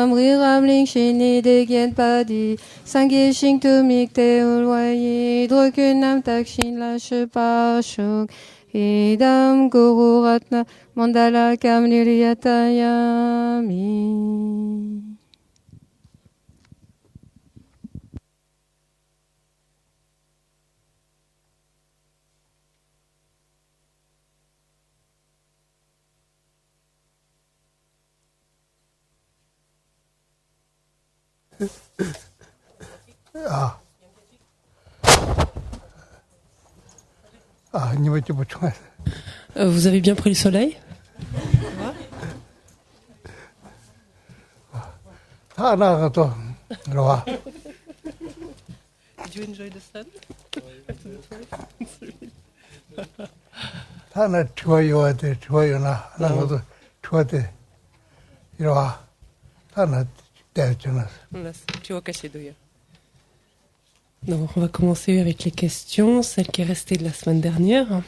nam riram ling shini de gen padi sangye shing tu mik te ulwayi drokun nam tak shin la shepa shuk idam guru ratna mandala kam niryatayami. Vous avez bien pris le soleil? Did you enjoy the sun? Donc, on va commencer avec les questions, celle qui est restée de la semaine dernière.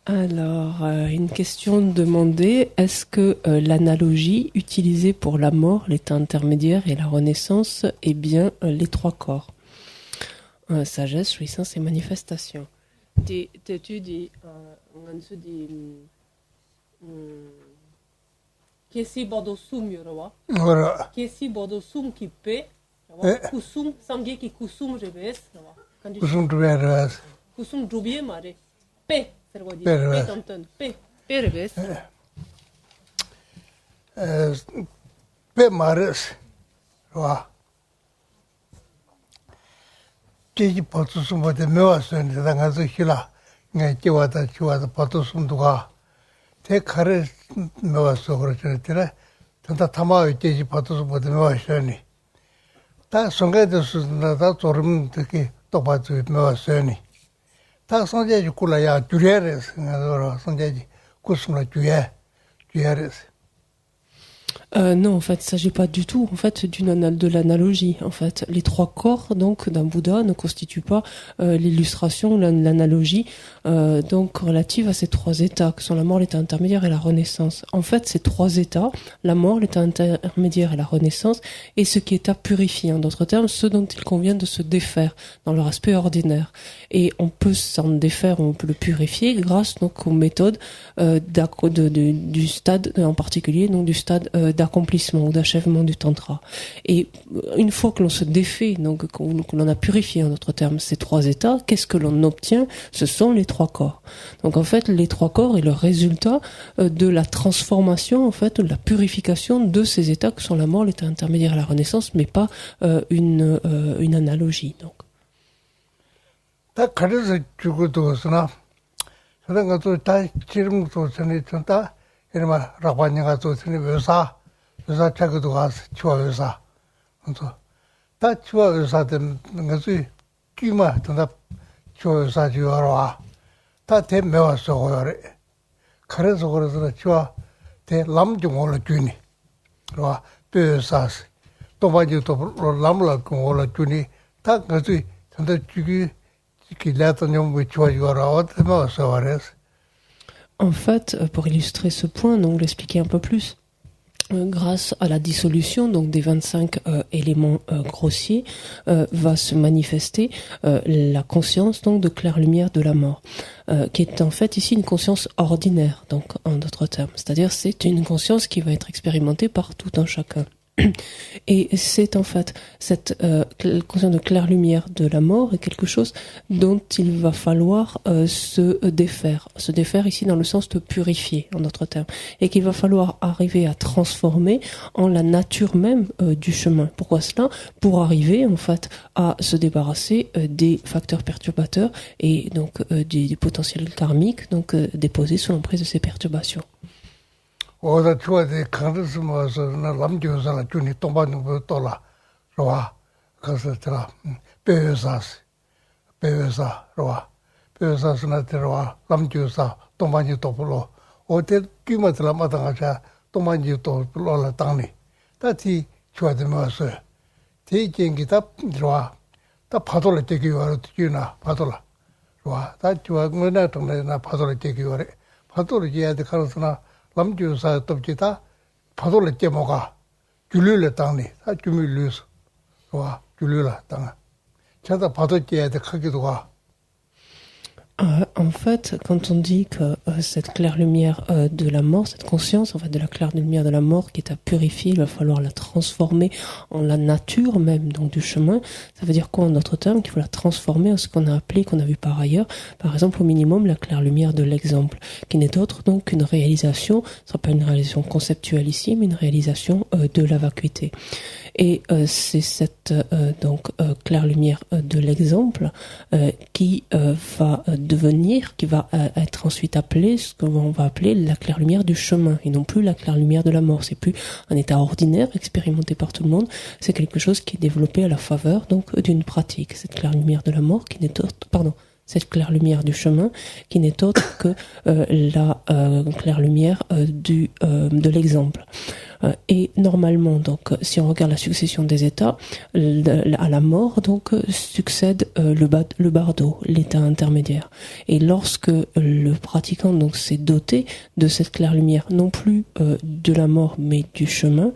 Alors, une question demandée, est-ce que l'analogie utilisée pour la mort, l'état intermédiaire et la renaissance est bien les trois corps? Sagesse, jouissance et manifestation. Kesi bodo sum yorowa. Kesi bodo sum kipe. Kusum sangye ki kusum revés. Kusum revés. Kusum rubie mare. Pe. Pe tonton. Pe. Pe revés. Pe mares. Wa. Keji potusum bote mewasen de dangazu hila. Ngai kiwata potusum duga. Te kare mewaso 그러잖아요. tanta tamayo keji potusum bote mewaseni. 다 성계도서 나다 조름 특히 똑바지 메와서니 다 성제지 굴라야 주례레스 나도로 성제지 구스나 주례레스. Non, en fait, il ne s'agit pas du tout en fait, de l'analogie. En fait, les trois corps donc d'un Bouddha ne constituent pas l'illustration, l'analogie donc relative à ces trois états que sont la mort, l'état intermédiaire et la renaissance. En fait, ces trois états, la mort, l'état intermédiaire et la renaissance, est ce qui est à purifier. En d'autres termes, ce dont il convient de se défaire dans leur aspect ordinaire. Et on peut s'en défaire, on peut le purifier grâce donc aux méthodes du stade en particulier, donc du stade d'accomplissement ou d'achèvement du tantra. Et une fois que l'on se défait, donc que l'on a purifié en d'autres termes ces trois états, qu'est-ce que l'on obtient? Ce sont les trois corps. Donc en fait, les trois corps est le résultat de la transformation, en fait, de la purification de ces états que sont la mort, l'état intermédiaire et la renaissance, mais pas une analogie. Donc. 이러면 라반이가 또 전에 회사 차고도 가서 치와 회사. 그래서 다 치와 회사 된 것이 끼마 된다 치와 회사 지어라 와. 다 대매와서 거래. 그래서 치와 대 남중 올라 주니. 와 배사스. 또 많이 또 남라 올라 주니 다 것이 된다 주기 기라던 좀 치와 지어라 와 대매와서 와래서. En fait, pour illustrer ce point, donc l'expliquer un peu plus, grâce à la dissolution donc des 25 éléments grossiers, va se manifester la conscience donc de claire lumière de la mort, qui est en fait ici une conscience ordinaire, donc en d'autres termes, c'est-à-dire c'est une conscience qui va être expérimentée par tout un chacun. Et c'est en fait cette conscience de claire lumière de la mort est quelque chose dont il va falloir se défaire ici dans le sens de purifier en d'autres termes, et qu'il va falloir arriver à transformer en la nature même du chemin. Pourquoi cela? Pour arriver en fait à se débarrasser des facteurs perturbateurs et donc des potentiels karmiques donc déposés sous l'emprise de ces perturbations. 오다 추어데 강르스모서 남교사라 주니 동반도 돌아 로와 가서 들어 배회사스 배회사 로와 배회사스나 들어와 남교사 동반이 도불로 어때 끼마들라 마당하자 동반이 도불로라 당니 다티 추어데 모서 대경기다 들어와 다 파도를 되기 와로 뛰나 파도라 로와 다 추어거나 동네나 파도를 되기 와래 파도를 해야 돼 가서나 남주사 톱지다 파도를 깨모가 줄을 땅니 다 주미 루스 와 줄을 땅 저다 파도 깨야 돼 크기도 가 En fait, quand on dit que cette claire lumière de la mort, cette conscience en fait de la claire lumière de la mort qui est à purifier, il va falloir la transformer en la nature même donc du chemin. Ça veut dire quoi en d'autres termes? Qu'il faut la transformer en ce qu'on a appelé, qu'on a vu par ailleurs, par exemple au minimum la claire lumière de l'exemple, qui n'est autre donc qu'une réalisation, ce sera pas une réalisation conceptuelle ici, mais une réalisation de la vacuité. Et c'est cette claire lumière de l'exemple qui va devenir, qui va être ensuite appelée, ce qu'on va appeler la claire lumière du chemin, et non plus la claire lumière de la mort. C'est plus un état ordinaire expérimenté par tout le monde, c'est quelque chose qui est développé à la faveur donc d'une pratique. Cette claire lumière de la mort qui n'est autre, cette claire lumière du chemin qui n'est autre que la claire lumière de l'exemple. Et normalement, donc, si on regarde la succession des états, à la mort, donc, succède le bardo, l'état intermédiaire. Et lorsque le pratiquant, donc, s'est doté de cette claire lumière, non plus de la mort, mais du chemin,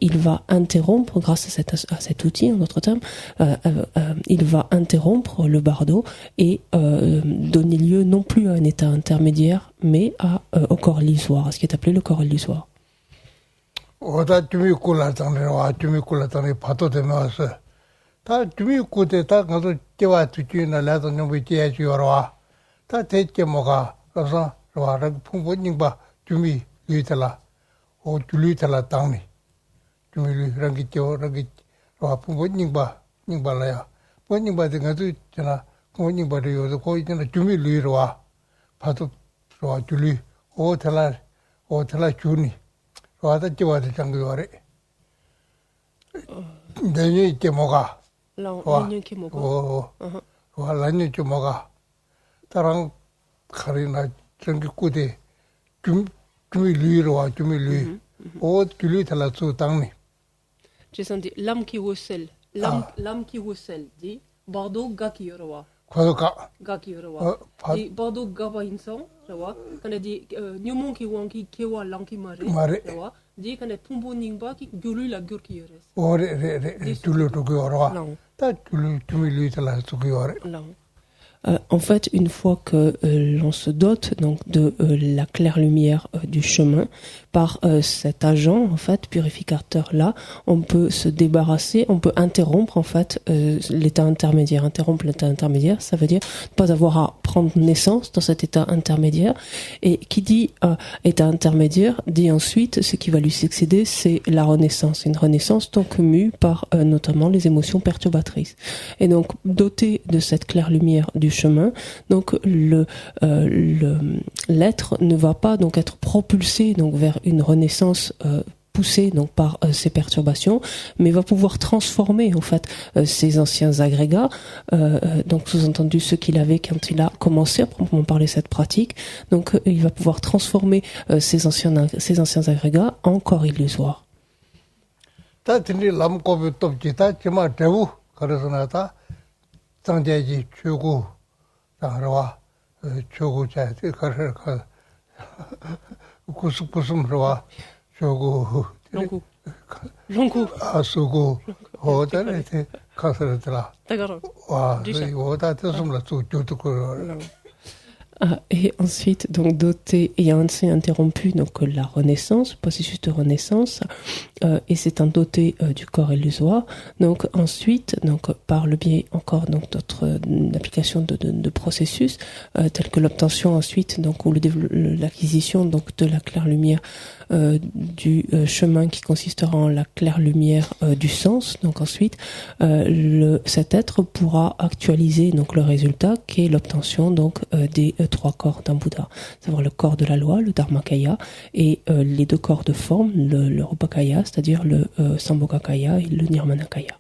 il va interrompre, grâce à cet outil, en d'autres termes, il va interrompre le bardo et donner lieu non plus à un état intermédiaire, mais au corps illusoire, à ce qui est appelé le corps illusoire. 오다 주미 꿀라당네 와 주미 꿀라당네 파도 되면서 다 주미 꿀때 다 가서 깨와 두지나 라도 좀 비게 주어라 다 대께 뭐가 그래서 와라 풍부닝 봐 주미 유이달라 오 줄이달라 당네 주미 랑기 껴 랑기 와 풍부닝 봐 닝발라야 풍부닝 봐 등가도 있잖아 풍부닝 봐도 거기 있잖아 주미 루이로 와 파도 와 줄이 오 달라 주니 와다 지와도 장교래. 내년에 있게 뭐가? 내년에 있게 뭐가? 와, 내년에 좀 뭐가? 다랑 가리나 전기 꾸대 주미 루이로 와 주미 루이. 오 줄이 달라서 당니. J'ai senti l'âme qui recèle, l'âme qui recèle, dit Bordeaux gars qui rewa. 과도가 Gars qui rewa. Dit Bordeaux gars va insan, rewa. Quand dit nyumon qui wanki kewa lanki mare, rewa. Dit quand pumbo ningba qui gulu la gur qui reste. 오래 줄로 두고 와라. 다 줄로 주미 루이 달라 두고 와라. En fait, une fois que l'on se dote donc de la claire lumière du chemin par cet agent en fait purificateur là, on peut se débarrasser, on peut interrompre en fait l'état intermédiaire. Interrompre l'état intermédiaire, ça veut dire ne pas avoir à prendre naissance dans cet état intermédiaire. Et qui dit état intermédiaire dit ensuite ce qui va lui succéder, c'est la renaissance. Une renaissance donc mue par notamment les émotions perturbatrices. Et donc doté de cette claire lumière du chemin, donc l'être ne va pas donc être propulsé donc vers une renaissance poussée donc par ces perturbations, mais va pouvoir transformer en fait ces anciens agrégats, donc sous-entendu ceux qu'il avait quand il a commencé à proprement parler cette pratique. Donc il va pouvoir transformer ces anciens agrégats en corps illusoire. 당러와 조고자 그걸 구스구스로와 조고 롱구 아수고 호텔에 가서더라 와 오다 됐음라 조조도 Et ensuite, donc doté, ayant ainsi interrompu donc la renaissance, processus de renaissance, et c'est un doté du corps illusoire. Donc ensuite, donc par le biais encore donc d'autres applications de processus tels que l'obtention ensuite donc ou l'acquisition donc de la claire lumière du chemin qui consistera en la claire lumière du sens. Donc ensuite, cet être pourra actualiser donc le résultat qui est l'obtention donc des trois corps d'un Bouddha, à savoir le corps de la loi, le Dharmakaya, et les deux corps de forme, le Rupakaya, c'est-à-dire le Sambhogakaya et le Nirmanakaya.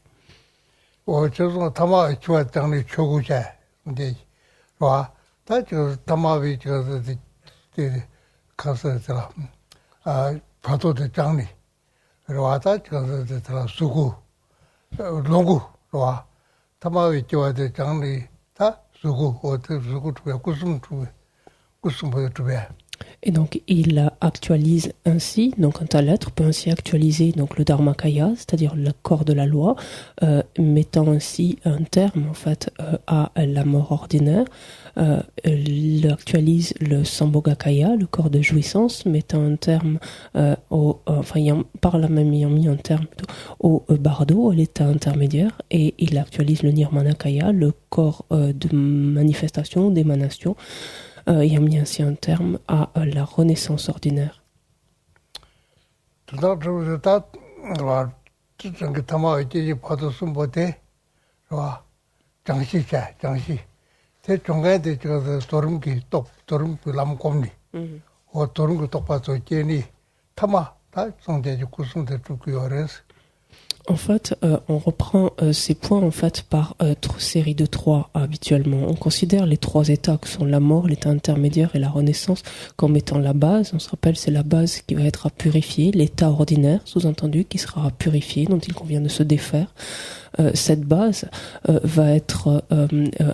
파도대 장리 와다 저서 수고 농구 와 타마위 저와대 장리 다 수고 어때 수고 두야 구슴 보여 두야 Et donc, il actualise ainsi, donc un tel être peut ainsi actualiser donc le Dharmakaya, c'est-à-dire le corps de la loi, mettant ainsi un terme en fait à la mort ordinaire. Il actualise le Sambhogakaya, le corps de jouissance, mettant un terme par là même ayant mis un terme au bardo, à l'état intermédiaire, et il actualise le Nirmanakaya, le corps de manifestation, d'émanation, ayant mis ainsi un terme à la renaissance ordinaire. En fait, on reprend ces points en fait par série de 3 habituellement. On considère les 3 états que sont la mort, l'état intermédiaire et la renaissance comme étant la base. On se rappelle, c'est la base qui va être à purifier, l'état ordinaire, sous-entendu, qui sera à purifier, dont il convient de se défaire. Cette base va être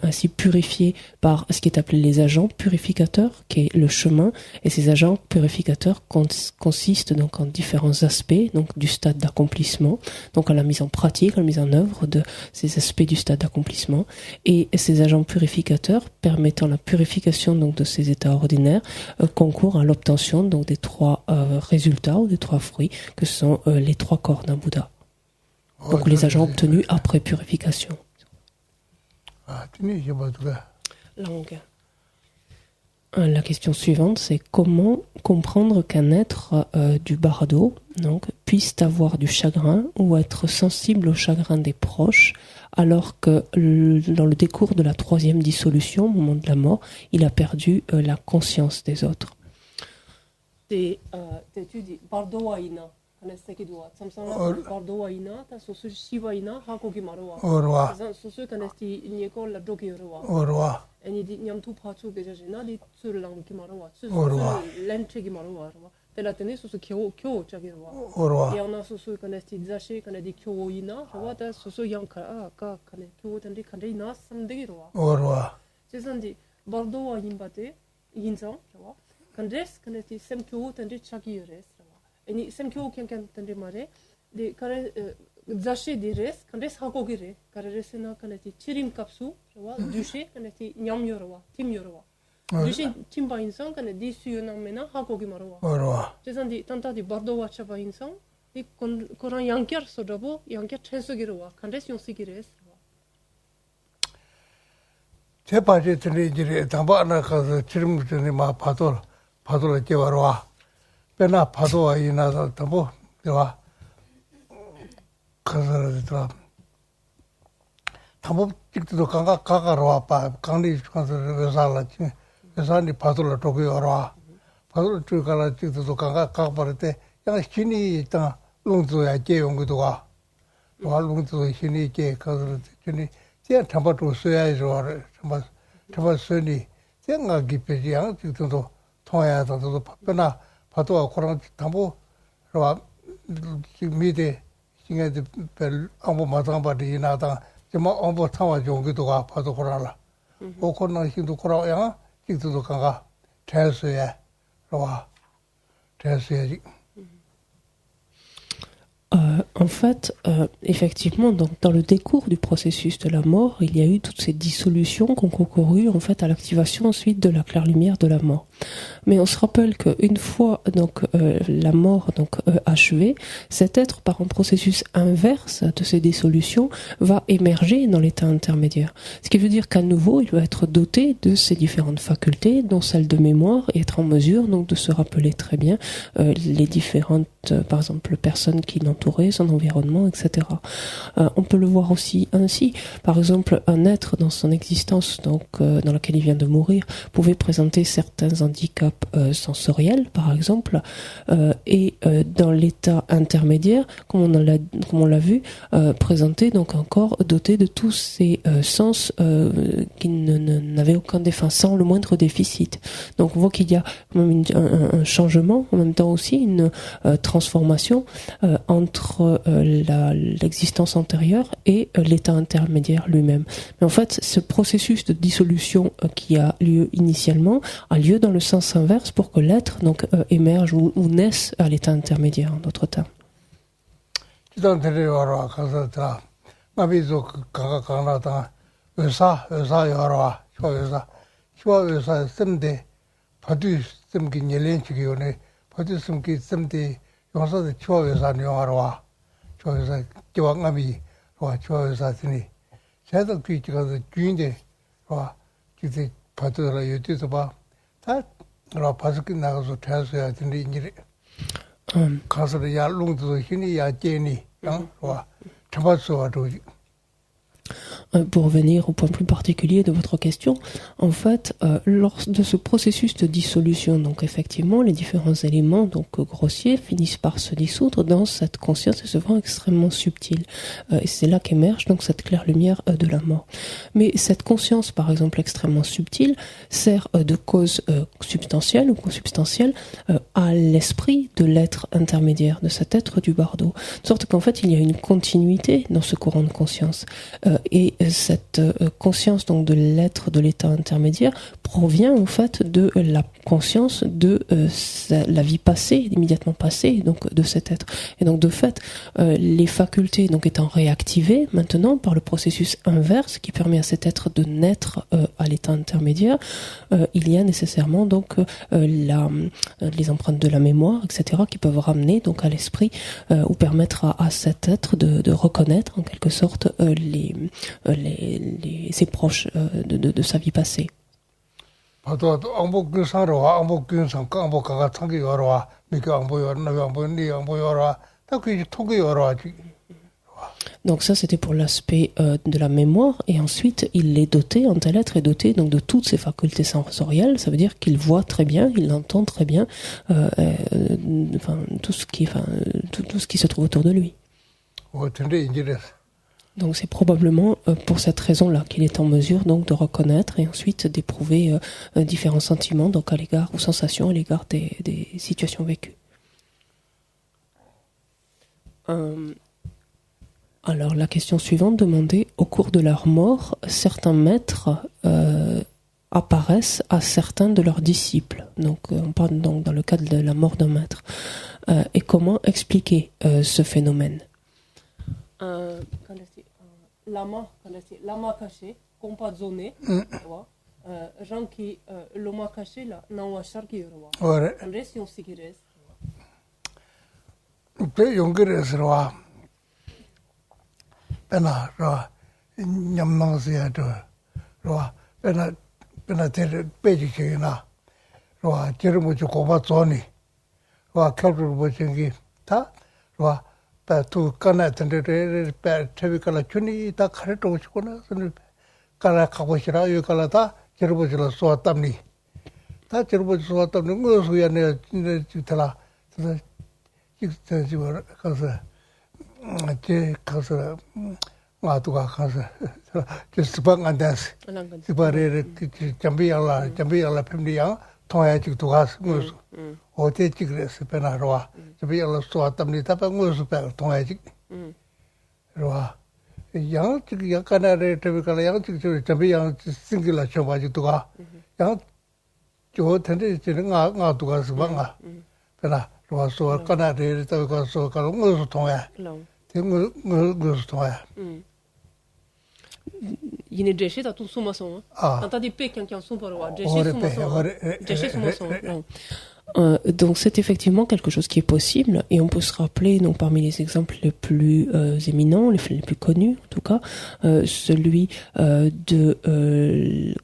ainsi purifiée par ce qui est appelé les agents purificateurs, qui est le chemin, et ces agents purificateurs consistent donc en différents aspects, donc du stade d'accomplissement, donc à la mise en pratique, à la mise en œuvre de ces aspects du stade d'accomplissement, et ces agents purificateurs permettant la purification donc de ces états ordinaires concourent à l'obtention donc des 3 résultats ou des 3 fruits que sont les 3 corps d'un Bouddha. Donc les agents obtenus après purification. La question suivante, c'est comment comprendre qu'un être du bardo donc, puisse avoir du chagrin ou être sensible au chagrin des proches, alors que dans le décours de la 3e dissolution, au moment de la mort, il a perdu la conscience des autres. Kanestikidoa samsanga bardoa ina ta sosu shiva ina hakogi marwa sosu kanesti nieko la dogi roa eni di nyamtu phachu gejena di tsurlang ki marwa sosu lenche gi marwa tela tene sosu kyo chagi roa yana sosu kanesti zashi kanedi kyo ina roa ta sosu yanka ka kane kyo tandi kande ina samdegi roa sesandi bardoa imbate inzang roa kandes kanesti semkyo tandi chagi res eni semkyo kyan tande mare de kare zashi de res kandes hakogi re kare resena kaneti chirim kapsu rawa dushi kaneti nyam yorwa tim yorwa dushi timba insan kanedi suyona mena hakogi marwa jesandi tanta di bardo wacha ba insan di koran yankyar sodabo yankyar trensogi rowa kandes yonsigi res 제바제 드리지리 담바나 가서 치름 전에 마 파도를 깨워라 배나 파도와 이나서 담보 되와 가서 담보 찍도 가가로 와봐 강리 가서 회사라 치 회사니 파도를 도고 와라 파도를 찍가라 찍도 가버때 야 신이 있다 롱조야 제용 것도가 와 롱조 신이 있게 가서 신이 제 담보도 써야죠 정말 선이 생각 깊이 양 찍도 통해야도 배나 파도와 코랑 담보 와 미대 신경도 별 아무 마당바리 나다 좀 아무 타와 종기도가 파도 코라라 오코는 신도 코라야 찍도 가가 대수야 와 대수야지 En fait, effectivement, donc, dans le décours du processus de la mort, il y a eu toutes ces dissolutions qui ont concouru en fait à l'activation ensuite de la claire-lumière de la mort. Mais on se rappelle qu'une fois donc la mort donc achevée, cet être par un processus inverse de ces dissolutions va émerger dans l'état intermédiaire. Ce qui veut dire qu'à nouveau, il va être doté de ces différentes facultés, dont celle de mémoire, et être en mesure donc de se rappeler très bien les différentes, par exemple, personnes qui l'entouraient, son environnement, etc. On peut le voir aussi ainsi. Par exemple, un être dans son existence, donc dans laquelle il vient de mourir, pouvait présenter certains handicaps sensoriels, par exemple, et dans l'état intermédiaire, comme on l'a vu, présenter donc un corps doté de tous ces sens qui n'avaient aucun défaut, sans le moindre déficit. Donc on voit qu'il y a même un changement, en même temps aussi une transformation entre l'existence antérieure et l'état intermédiaire lui-même. Mais en fait, ce processus de dissolution qui a lieu initialement a lieu dans le sens inverse pour que l'être donc émerge ou naisse à l'état intermédiaire, en d'autres termes. Pour revenir au point plus particulier de votre question, en fait, lors de ce processus de dissolution, donc effectivement, les différents éléments donc grossiers finissent par se dissoudre dans cette conscience et se rend extrêmement subtile. Et c'est là qu'émerge donc cette claire lumière de la mort. Mais cette conscience, par exemple, extrêmement subtile, sert de cause substantielle ou consubstantielle à l'esprit de l'être intermédiaire, de cet être du bardo. De sorte qu'en fait, il y a une continuité dans ce courant de conscience. Et cette conscience donc de l'être de l'état intermédiaire provient en fait de la conscience de la vie passée, immédiatement passée, donc de cet être. Et donc de fait, les facultés donc étant réactivées maintenant par le processus inverse qui permet à cet être de naître à l'état intermédiaire, il y a nécessairement donc les empreintes de la mémoire, etc., qui peuvent ramener donc à l'esprit ou permettre à cet être de reconnaître en quelque sorte ses proches de sa vie passée. Donc ça c'était pour l'aspect de la mémoire, et ensuite il est doté, un tel être est doté donc de toutes ses facultés sensorielles. Ça veut dire qu'il voit très bien, il entend très bien tout ce qui se trouve autour de lui. Donc c'est probablement pour cette raison-là qu'il est en mesure donc de reconnaître et ensuite d'éprouver différents sentiments donc à l'égard ou sensations à l'égard des situations vécues. Alors la question suivante demandait: au cours de leur mort, certains maîtres apparaissent à certains de leurs disciples. Donc on parle donc dans le cadre de la mort d'un maître. Et comment expliquer ce phénomène? Lama caché, compas zoné, gens qui l'oma caché là, n'ont pas charqué roi. En reste on s'igres. Pe yongres roi. Pena roi, nyamnang sia do roi. Pena ter peji kina roi, jerumu ju compas zoni roi, kalru bochengi ta roi. tu kana tende pe tevi kala chuni ta khare to chukona sun kala khagoshira yu kala ta cherbojila sotamni ta cherboj sotamni ngosu ya ne tala ikta jiwa kasa je kasa ngatuga kasa je sibang andas sibare jambi ala pemni ya toya chik tugas ngosu ote chikres pena roa jambi ala sotamni ta pa ngosu pa toya chik roa yang chik yakana re tebi kala yang chik jambi yang singila choba chik tuga yang jo tende chine nga tuga sibanga pena roa so kana re ta ko so kala ngosu toya ngosu toya il est déchet à tout son maçon hein t'as des pékin qui en sont pas loin déchet son maçon donc c'est effectivement quelque chose qui est possible, et on peut se rappeler donc parmi les exemples les plus éminents, les plus connus en tout cas, celui de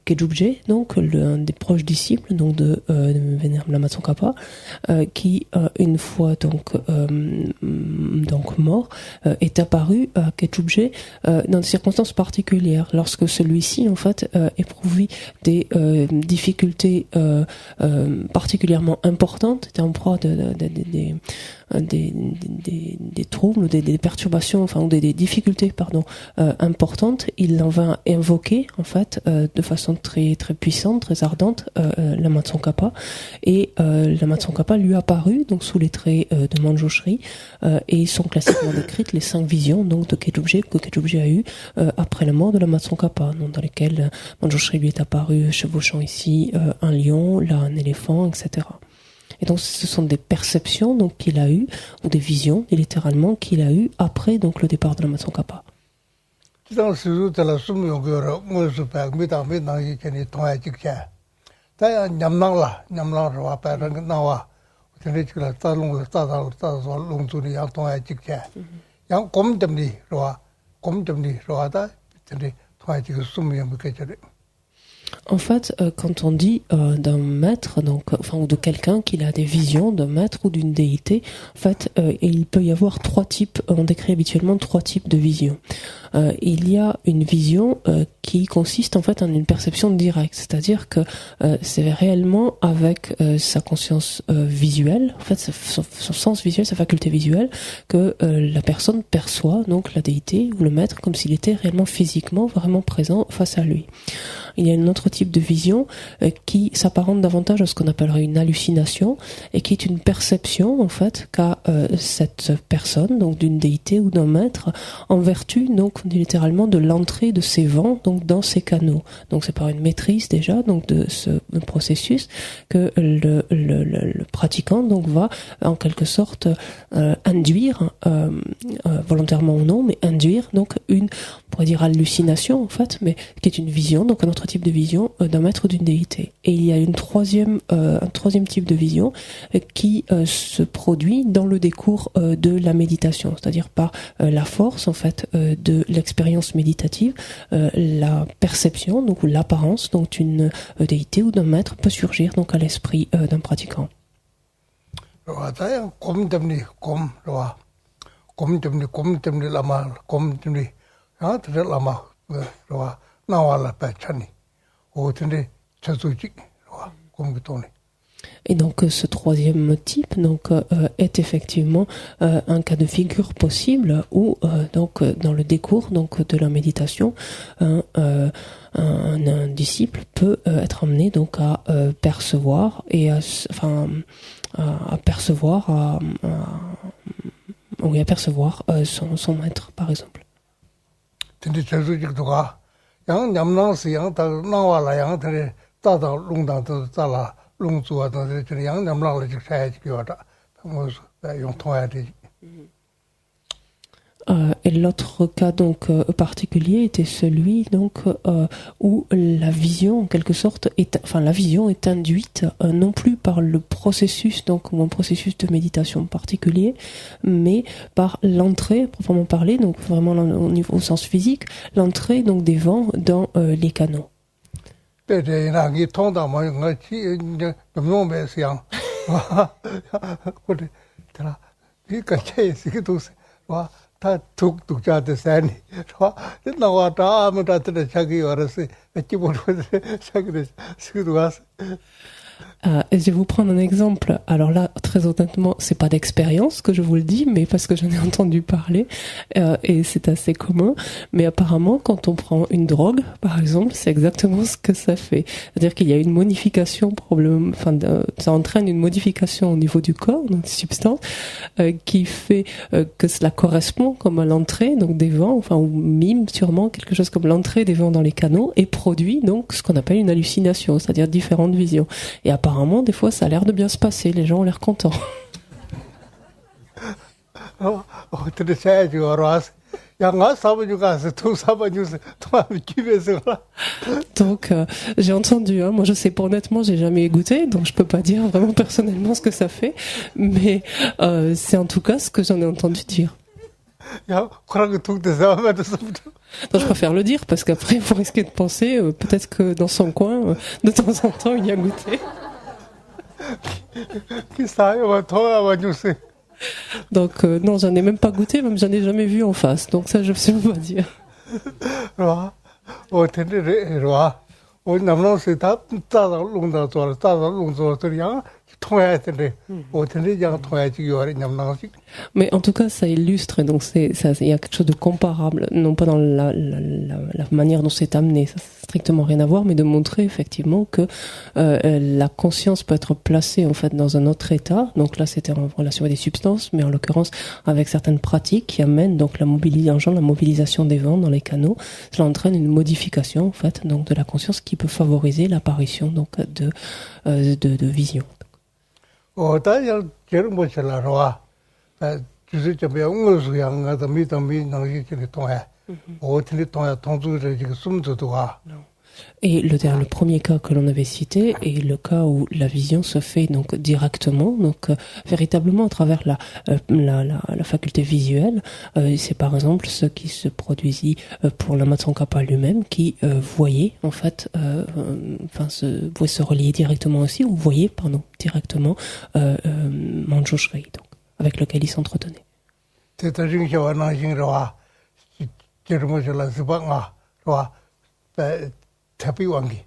Gedjubje, donc l'un des proches disciples donc de Vénérable Lama Tsongkhapa, qui une fois donc donc mort, est apparu à Ketchubje dans des circonstances particulières, lorsque celui-ci en fait éprouvait des difficultés particulièrement importantes, était en proie des troubles, des perturbations, enfin ou des difficultés importantes. Il en vint invoquer en fait de façon très très puissante, très ardente Lama Tsongkhapa, et Lama Tsongkhapa lui apparut donc sous les traits de Manjushri, et sont classiquement décrites les 5 visions donc de Ketchubje que Ketchubje a eu après la mort de Lama Tsongkhapa, dans lesquelles Manjushri lui est apparu chevauchant ici un lion, là un éléphant, etc. Et donc ce sont des perceptions donc qu'il a eues, ou des visions littéralement qu'il a eues après donc le départ de Lama Tsongkhapa. En fait, quand on dit d'un maître, donc, enfin, ou de quelqu'un qu'il a des visions d'un maître ou d'une déité, en fait, il peut y avoir 3 types, on décrit habituellement 3 types de visions. Il y a une vision qui consiste en fait en une perception directe, c'est-à-dire que c'est réellement avec sa conscience visuelle, en fait son sens visuel, sa faculté visuelle, que la personne perçoit donc la déité ou le maître comme s'il était réellement physiquement vraiment présent face à lui. Il y a un autre type de vision qui s'apparente davantage à ce qu'on appellerait une hallucination, et qui est une perception en fait qu'a cette personne, donc d'une déité ou d'un maître, en vertu donc littéralement de l'entrée de ces vents donc dans ces canaux. Donc c'est par une maîtrise déjà donc de ce processus que le pratiquant donc va en quelque sorte induire volontairement ou non, mais induire donc une, on pourrait dire hallucination en fait, mais qui est une vision, donc un autre type de vision d'un maître ou d'une déité. Et il y a un troisième type de vision qui se produit dans le décours de la méditation, c'est-à-dire par la force en fait de l'expérience méditative, la perception donc ou l'apparence donc d'une déité ou d'un maître peut surgir donc à l'esprit d'un pratiquant. Et donc ce troisième type donc est effectivement un cas de figure possible où donc dans le décours donc de la méditation un disciple peut être amené donc à percevoir et à percevoir son maître par exemple. Et l'autre cas donc particulier était celui donc où la vision en quelque sorte la vision est induite non plus par le processus donc ou un processus de méditation particulier, mais par l'entrée proprement parlée, donc vraiment au sens physique, l'entrée donc des vents dans les canaux. Je vais vous prendre un exemple. Alors là, très honnêtement, c'est pas d'expérience que je vous le dis, mais parce que j'en ai entendu parler et c'est assez commun. Mais apparemment, quand on prend une drogue, par exemple, c'est exactement ce que ça fait. C'est-à-dire qu'il y a une modification, ça entraîne une modification au niveau du corps, donc des substances, qui fait que cela correspond comme à l'entrée donc des vents, ou mime sûrement quelque chose comme l'entrée des vents dans les canaux, et produit donc ce qu'on appelle une hallucination, c'est-à-dire différentes visions. Et apparemment, des fois, ça a l'air de bien se passer. Les gens ont l'air contents. Donc, j'ai entendu. Moi, je sais pas honnêtement, j'ai jamais goûté, donc je peux pas dire vraiment personnellement ce que ça fait. Mais c'est en tout cas ce que j'en ai entendu dire. Donc, je préfère le dire parce qu'après, vous risquez de penser peut-être que dans son coin, de temps en temps, il y a goûté. Donc non, j'en ai même pas goûté, même j'en ai jamais vu en face. Donc ça, je sais pas dire. Mais en tout cas, ça illustre, donc il y a quelque chose de comparable, non pas dans la manière dont c'est amené, ça n'a strictement rien à voir, mais de montrer effectivement que la conscience peut être placée en fait dans un autre état. Donc là, c'était en relation avec des substances, mais en l'occurrence avec certaines pratiques qui amènent donc la mobilisation des vents dans les canaux. Cela entraîne une modification en fait donc de la conscience qui peut favoriser l'apparition donc de visions. Et le premier cas que l'on avait cité est le cas où la vision se fait donc directement, donc véritablement à travers la faculté visuelle. C'est par exemple ce qui se produisit pour la Matsongkhapa lui-même, qui voyait en fait, pouvait se relier directement aussi, ou voyait directement Manjushri, donc avec lequel il s'entretenait. Tapi wangi.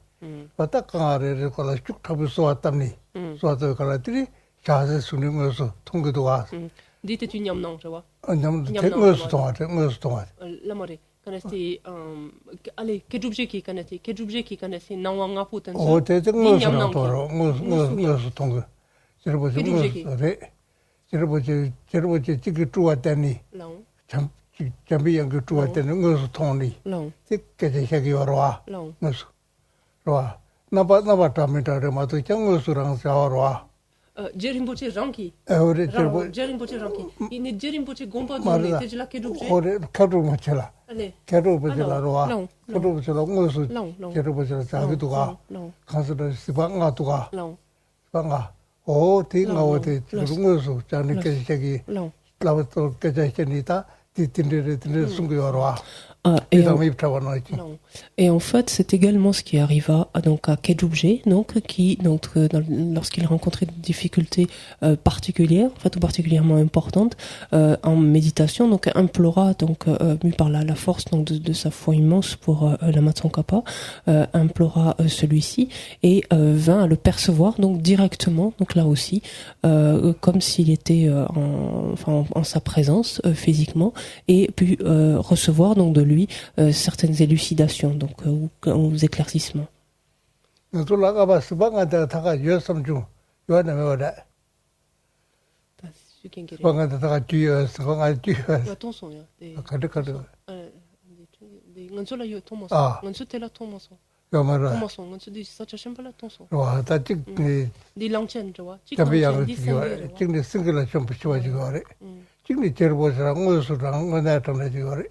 Bata kangare kola 쭉 타부 쏘았답니. 쏘아도 갈라들이 자세 수능에서 통계도 와. Dit tu nyam non, tu vois. Nyam ngeusu tonga. La mari kanesti allez, quel objet qui kanesti nawanga putan. Oh, te ngeusu toro, ngeusu tonga. 저러보지 ngeusu. 저러보지 지금 주었다니. 참 잠비양 그 주었다는 ngeusu ton니. tikkeje hegi warwa. Ngeusu. Roa. Napa tamitare matu ngeusu rang sawarwa. Jerimboche ranki. Jerimboche ranki. Ini Jerimboche gompa doni tejla kedubje. Ore kadu machela. Kedubje la roa. Kedubje la ngeusu. Jerimboche la jagiduga. kan스를 시방가 두가. 시방가. 오 tinga ote ngeusu janike hegi. Lawato kejahenita. Et en fait, c'est également ce qui arriva donc à Kedubje, lorsqu'il rencontrait des difficultés particulières, en fait, ou particulièrement importantes en méditation, donc implora, mu par la force donc de sa foi immense pour la Matsongkhapa, implora celui-ci et vint à le percevoir donc directement, donc là aussi, comme s'il était en sa présence physiquement, et puis recevoir donc de lui certaines élucidations donc ou éclaircissements. 지금이 제르보스랑 무스랑 은혜를 주어래.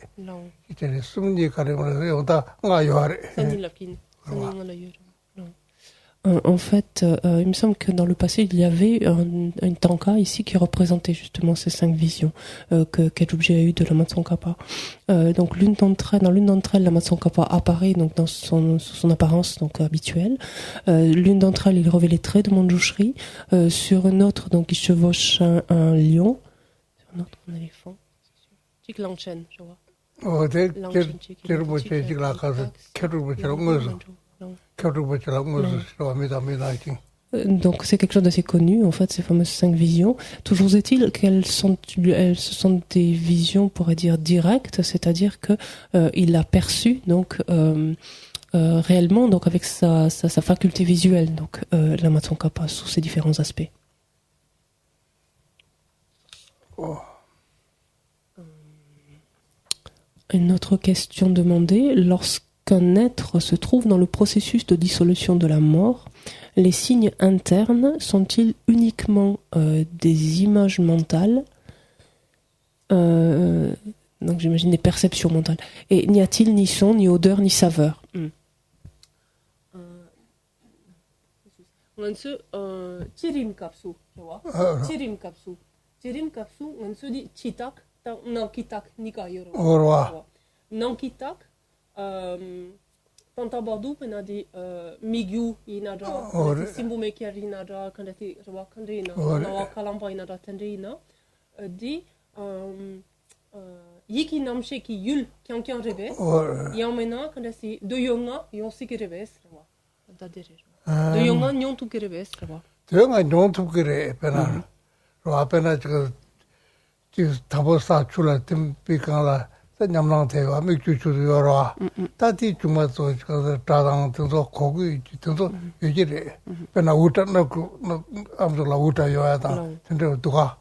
이제 숨니 가려면 여기다 가요래. En fait, il me semble que dans le passé, il y avait un tanka ici qui représentait justement ces 5 visions que Kedubje a eu de la Matsongkhapa. Donc dans l'une d'entre elles, la Matsongkhapa apparaît donc dans son apparence donc habituelle. L'une d'entre elles, il revêt les traits de Manjushri. Sur une autre, donc il chevauche un lion. Un autre, un éléphant. Chik Langchen, je vois. Oh, donc c'est quelque chose d'assez connu en fait, ces fameuses 5 visions. Toujours est-il qu'elles sont des visions, on pourrait dire directes, c'est-à-dire que il a perçu donc réellement donc avec sa faculté visuelle donc la Matsongkhapa sous ses différents aspects. Une autre question demandée: lorsqu'un être se trouve dans le processus de dissolution de la mort, les signes internes sont-ils uniquement des images mentales, donc j'imagine des perceptions mentales, et n'y a-t-il ni son, ni odeur, ni saveur? Chirim kapsu, tu vois. Chirim kapsu, on se dit chitak. Nankitak nika yoro. Nankitak tantabadu penadi migyu inada simbu mekiar inada kandati rawa kandina nawa kalamba inada tendina dit yiki namche ki yul kyan rebe yamena quand c'est de yonga yon sikirebe de yonga nyon tu kirebe de yonga nyon tu kirebe pena ro apena 지 타보사 출라 템피칸라 냠랑테와 미추추도 여러 다티 주마도 그 다당 등도 고기 등도 유지래 배나 우타나 그 암돌라 우타요야다 근데 누가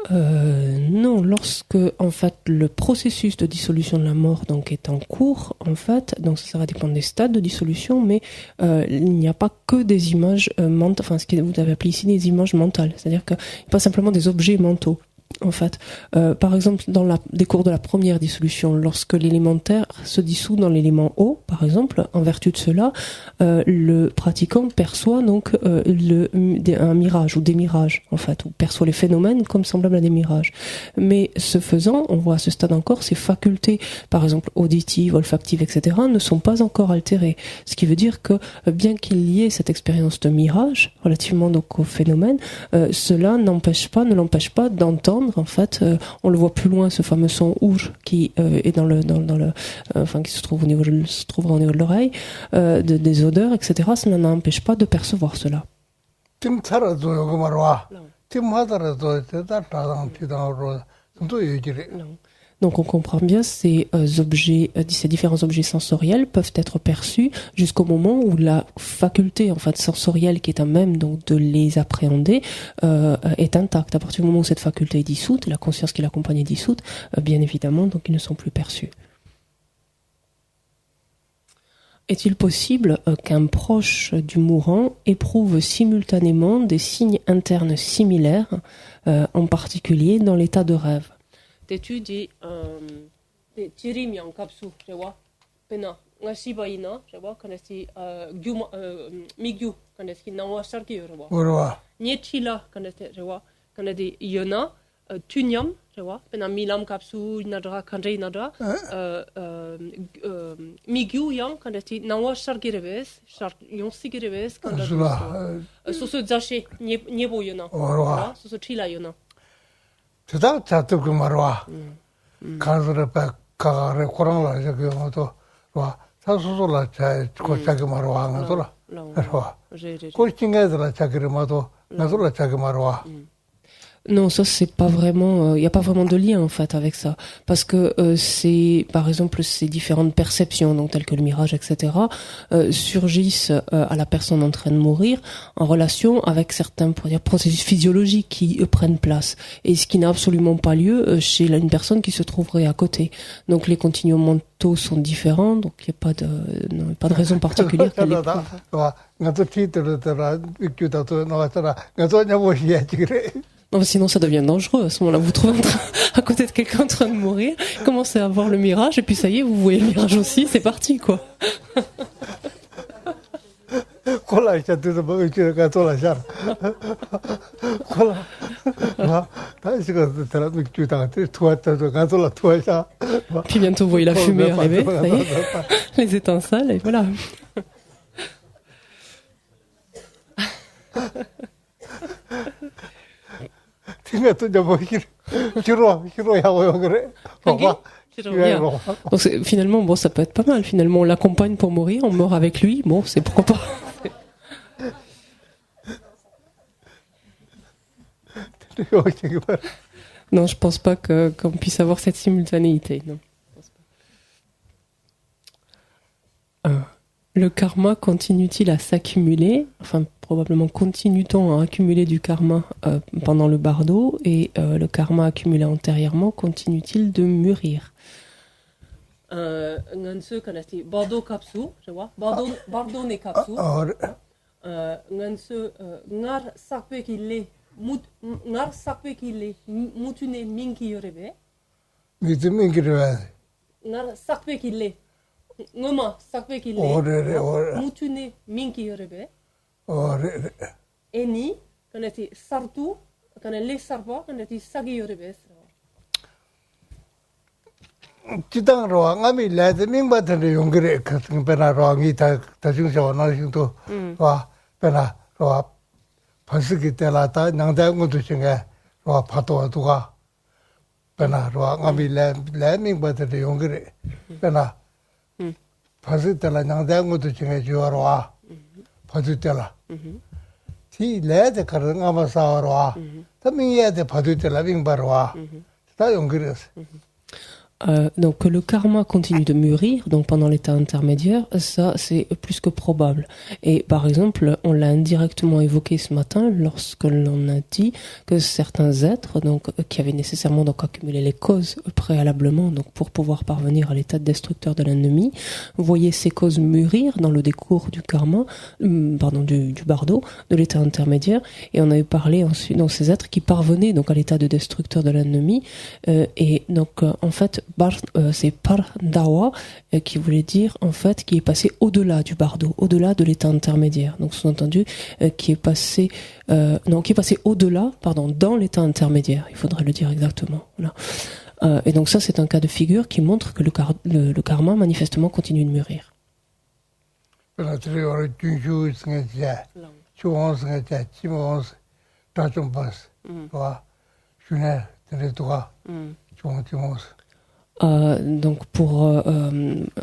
Non, lorsque en fait le processus de dissolution de la mort donc est en cours, en fait, donc ça va dépendre des stades de dissolution, mais il n'y a pas que des images mentales, enfin ce que vous avez appelé ici des images mentales, c'est-à-dire que pas simplement des objets mentaux. En fait, par exemple, dans les cours de la première dissolution, lorsque l'élémentaire se dissout dans l'élément eau, par exemple, en vertu de cela, le pratiquant perçoit donc un mirage ou des mirages, en fait, ou perçoit les phénomènes comme semblables à des mirages. Mais ce faisant, on voit à ce stade encore, ses facultés, par exemple auditives, olfactives, etc., ne sont pas encore altérées. Ce qui veut dire que, bien qu'il y ait cette expérience de mirage, relativement donc au phénomène, cela ne l'empêche pas d'entendre. En fait, on le voit plus loin, ce fameux son ouge qui est enfin qui se trouvera au niveau de l'oreille, des odeurs, etc. Ça n'empêche pas de percevoir cela. Donc on comprend bien ces différents objets sensoriels peuvent être perçus jusqu'au moment où la faculté en fait sensorielle qui est à même donc de les appréhender est intacte. À partir du moment où cette faculté est dissoute, la conscience qui l'accompagne est dissoute, bien évidemment donc ils ne sont plus perçus. Est-il possible qu'un proche du mourant éprouve simultanément des signes internes similaires, en particulier dans l'état de rêve? Tu dis tirim yang kapsu je vois pena ngasi baina je vois quand est migyu quand est nawa sarki je vois nietila quand est je vois quand est yona tunyam je vois pena milam kapsu nadra kanjai nadra migyu yang quand est nawa sarki reves sark yon siki reves quand so so zashi niebo yona so so chila yona 저다 자도 말와 가서를 가가래 고랑라 저기 뭐도 와 사수소라 자 고자기 말와 나서라 와 고싱에들 자기를 뭐도 나서라 자기 말와 Non, ça c'est pas vraiment, il y a pas vraiment de lien en fait avec ça, parce que c'est, par exemple, ces différentes perceptions, donc telles que le mirage, etc., surgissent à la personne en train de mourir en relation avec certains processus physiologiques qui prennent place, et ce qui n'a absolument pas lieu chez une personne qui se trouverait à côté. Donc les continuums mentaux sont différents, donc il n'y a pas de raison particulière. Non, sinon ça devient dangereux. À ce moment-là, vous vous trouvez à côté de quelqu'un en train de mourir, commencez à voir le mirage, et puis ça y est, vous voyez le mirage aussi, c'est parti, quoi. Puis bientôt, vous voyez la fumée arriver, ça y est, les étincelles, et voilà. Donc finalement, bon, ça peut être pas mal. Finalement, on l'accompagne pour mourir, on meurt avec lui. Bon, c'est pourquoi pas. Non, je pense pas qu'on puisse avoir cette simultanéité. Non. Le karma continue-t-il à s'accumuler? Enfin, probablement continue-t-on à accumuler du karma pendant le bardo, et le karma accumulé antérieurement continue-t-il de mûrir? Bardo kapsu, je vois. Bardo ne kapsu. Ngar sakpe kille mutune minki yorebe. minki yorebe. Ngar sakpe kille. ngoma sakpe kille mutune minki yorebe eni kanati sartu kana le sarpa kanati sagi yorebe 지당으로 ngami lade mingbatane yongre 같은 배나 로기 다 중서 나중도 와 배나 로 벌스기 때라다 낭다고도 중에 로아 파토와 두가 베나 로아 가미 레밍 바데 용그레 베나 파스텔라 냥대고도 중에 주어로와 파스텔라 티 레데 카르 아마사로와 타밍이야데 파스텔라 빙바로와 다 용그레스. Donc que le karma continue de mûrir, donc pendant l'état intermédiaire, ça c'est plus que probable. Et par exemple, on l'a indirectement évoqué ce matin lorsque l'on a dit que certains êtres, donc qui avaient nécessairement donc accumulé les causes préalablement, donc pour pouvoir parvenir à l'état destructeur de l'ennemi, voyaient ces causes mûrir dans le décours du karma, du bardo, de l'état intermédiaire. Et on avait parlé ensuite donc ces êtres qui parvenaient donc à l'état de destructeur de l'ennemi, et donc en fait c'est par dawa qui voulait dire en fait qui est passé au-delà du bardo, au-delà de l'état intermédiaire. Donc sous-entendu qui est passé au-delà, dans l'état intermédiaire. Il faudrait le dire exactement. Voilà. Et donc ça c'est un cas de figure qui montre que le karma manifestement continue de mûrir. Donc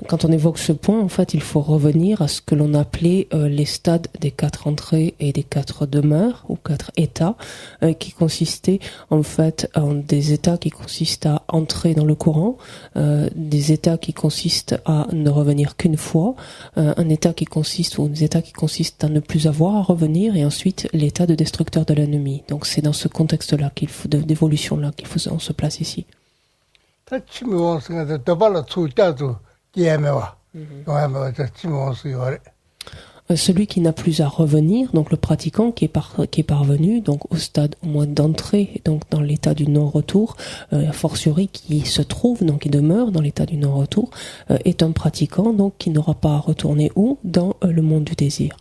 quand on évoque ce point, en fait, il faut revenir à ce que l'on appelait les stades des 4 entrées et des 4 demeures, ou 4 états, qui consistaient en fait en des états qui consistent à entrer dans le courant, des états qui consistent à ne revenir qu'une fois, un état qui consiste, ou des états qui consistent à ne plus avoir à revenir, et ensuite l'état de destructeur de l'ennemi. Donc c'est dans ce contexte-là d'évolution-là qu'il faut on se place ici. Celui qui n'a plus à revenir, donc le pratiquant qui est parvenu donc au stade au moins d'entrée, donc dans l'état du non-retour, a fortiori qui se trouve, donc qui demeure dans l'état du non-retour, est un pratiquant donc qui n'aura pas à retourner où dans le monde du désir.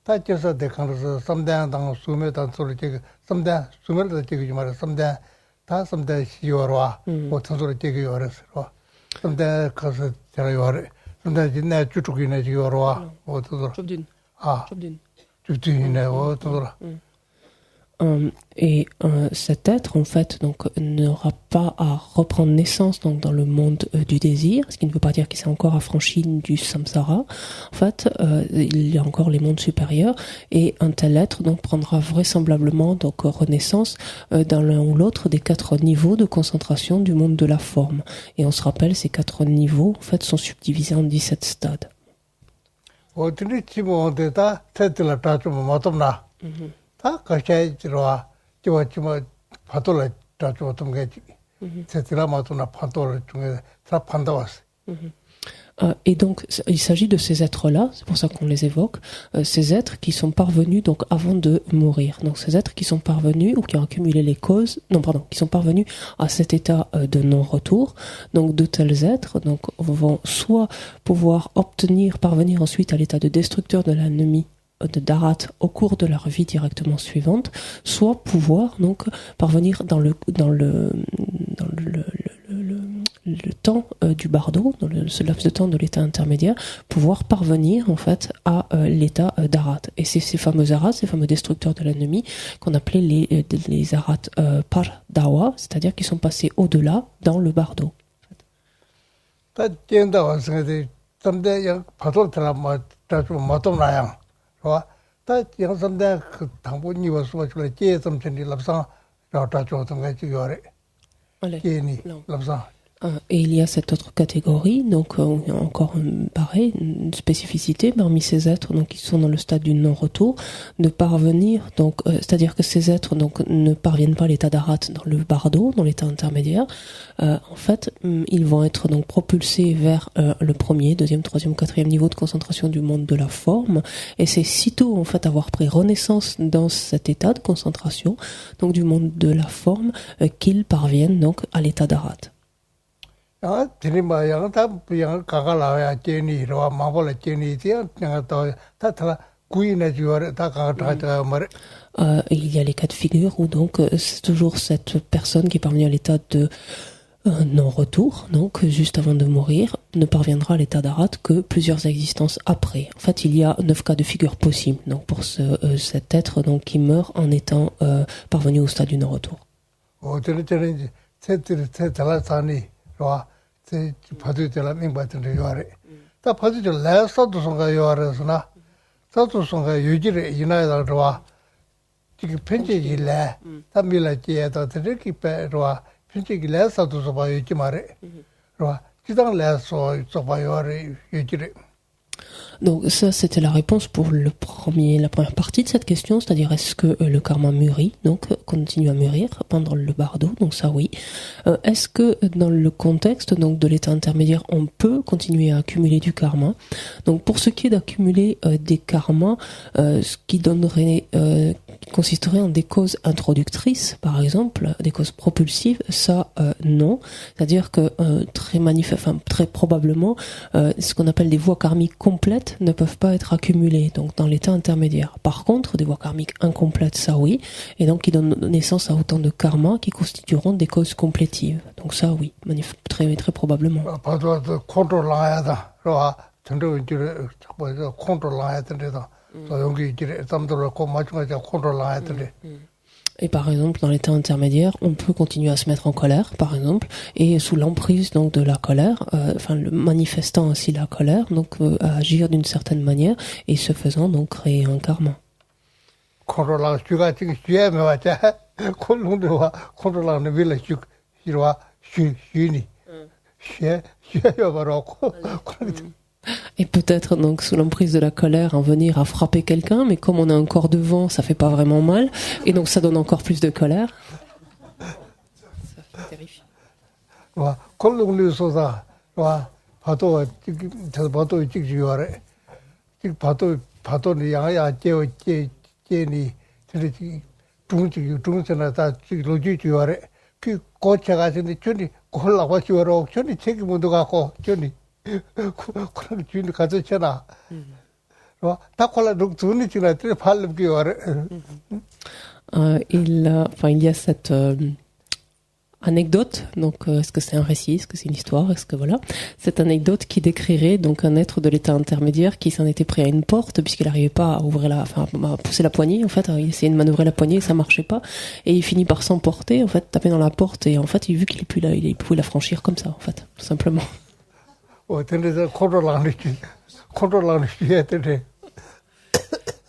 타께서 대칸에서 섬대당 수매단 소리 되게 섬대 수매를 되게 말해 섬대 다 섬대 시어와 어떤 소리 되게 열었어. 섬대 가서 제가 열 섬대 진내 주축이네 지어와 어떤 소리 주딘네 어떤 소리 Et cet être, en fait, donc n'aura pas à reprendre naissance donc dans le monde du désir, ce qui ne veut pas dire qu'il s'est encore affranchi du samsara. En fait, il y a encore les mondes supérieurs, et un tel être donc prendra vraisemblablement donc renaissance dans l'un ou l'autre des 4 niveaux de concentration du monde de la forme. Et on se rappelle, ces 4 niveaux, en fait, sont subdivisés en 17 stades. 다 같이 들어와 저 파도를 다 좀 게지 제트라마도나 파도를 중에 다 판다왔어. Et donc il s'agit de ces êtres-là, c'est pour ça qu'on les évoque, ces êtres qui sont parvenus donc avant de mourir. Donc ces êtres qui sont parvenus ou qui ont accumulé les causes, qui sont parvenus à cet état de non-retour. Donc de tels êtres donc vont soit pouvoir parvenir ensuite à l'état de destructeur de l'ennemi de Dharat au cours de leur vie directement suivante, soit pouvoir donc parvenir dans le temps du bardo, dans ce laps de temps de l'état intermédiaire, pouvoir parvenir en fait à l'état Dharat. Et c'est ces fameux arats, ces fameux destructeurs de l'ennemi qu'on appelait les arats par dawa, c'est-à-dire qui sont passés au-delà dans le bardo. 다 영선대 그 당분이 와서 저래 제좀 전리 랍상 라타 조던 거 지요래. 제니 랍상. Et il y a cette autre catégorie, donc encore pareil, une spécificité parmi ces êtres donc qui sont dans le stade du non-retour, de parvenir donc c'est-à-dire que ces êtres donc ne parviennent pas à l'état d'arat dans le bardo, dans l'état intermédiaire. En fait, ils vont être donc propulsés vers le premier, deuxième, troisième, quatrième niveau de concentration du monde de la forme, et c'est sitôt en fait avoir pris renaissance dans cet état de concentration donc du monde de la forme qu'ils parviennent donc à l'état d'arat. Il y a les cas de figure où donc c'est toujours cette personne qui est parvenue à l'état de non-retour, donc juste avant de mourir, ne parviendra à l'état d'Arat que plusieurs existences après. En fait, il y a 9 cas de figure possibles, donc pour cet être donc qui meurt en étant parvenu au stade du non-retour. Donc ça, c'était la réponse pour la première partie de cette question, c'est-à-dire est-ce que le karma mûrit, donc continue à mûrir pendant le bardo, donc ça oui. Est-ce que dans le contexte donc de l'état intermédiaire, on peut continuer à accumuler du karma? Donc pour ce qui est d'accumuler des karmas, ce qui donnerait, consisterait en des causes introductrices, par exemple, des causes propulsives, ça non. C'est-à-dire que très probablement, ce qu'on appelle des voies karmiques complètes ne peuvent pas être accumulées, donc dans l'état intermédiaire. Par contre, des voies karmiques incomplètes, ça oui, et donc qui donnent naissance à autant de karmas qui constitueront des causes complétives. Donc ça oui, très très probablement. Et par exemple, dans l'état intermédiaire, on peut continuer à se mettre en colère, par exemple, et sous l'emprise donc de la colère, le manifestant ainsi la colère, donc à agir d'une certaine manière, et ce faisant donc créer un karma. Et peut-être donc sous l'emprise de la colère en venir à frapper quelqu'un, mais comme on a un corps de vent, ça fait pas vraiment mal, et donc ça donne encore plus de colère. Ça fait terrifiant. Il y a cette anecdote, donc est-ce que c'est un récit, est-ce que c'est une histoire, est-ce que voilà, cette anecdote qui décrirait donc un être de l'état intermédiaire qui s'en était pris à une porte puisqu'il n'arrivait pas à à pousser la poignée, en fait, il essayait de manœuvrer la poignée et ça marchait pas, et il finit par s'emporter, en fait, taper dans la porte, et en fait, il a vu qu'il pouvait la franchir comme ça, en fait, tout simplement.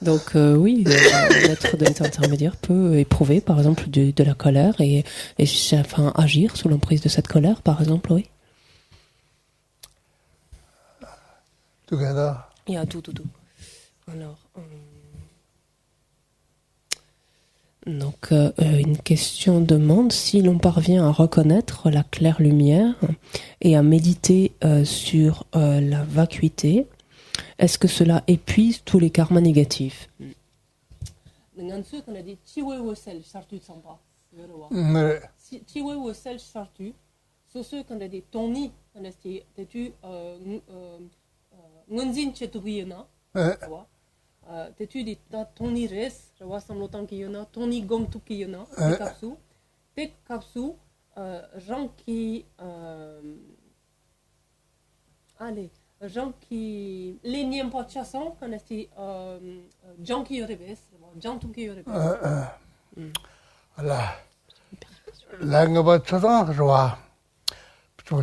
Donc oui, l'être de l'état intermédiaire peut éprouver, par exemple, de la colère et agir sous l'emprise de cette colère, par exemple, oui. Together. Yeah, tout. Alors, donc une question demande si l'on parvient à reconnaître la claire lumière et à méditer sur la vacuité. Est-ce que cela épuise tous les karmas négatifs? Gens qui les n'aiment pas de chanson quand est gens qui rêvent gens tout qui rêvent voilà langue pas chanson joie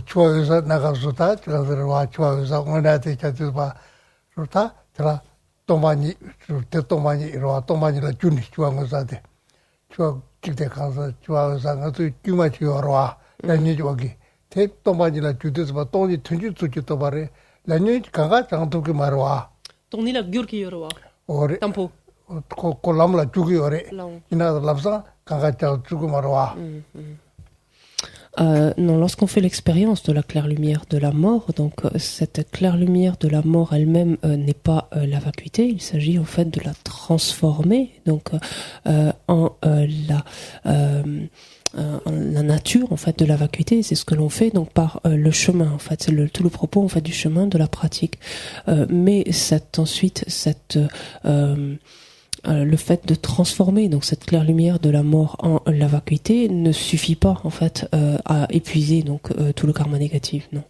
choisa 나가서다 저들와 choisa 원하대 자주바 좋다 들아 동만이 대동만이 이러와 동만이라 준이 좋아하는데 저 기대 가서 좋아하는 것도 규마치 열어와 내니 저기 대동만이라 주도서 돈이 튼지 주도 말에 내니 강가 장도기 말와 돈이라 규르기 열어와 tampo 콜람라 주기 열에 이나도 랍사 강가 장 주고 말와 Non, lorsqu'on fait l'expérience de la claire lumière de la mort, donc cette claire lumière de la mort elle-même n'est pas la vacuité, il s'agit en fait de la transformer donc en la nature en fait de la vacuité. C'est ce que l'on fait donc par le chemin en fait, c'est tout le propos en fait du chemin de la pratique. Mais cette le fait de transformer donc cette claire lumière de la mort en la vacuité ne suffit pas en fait à épuiser donc tout le karma négatif, non.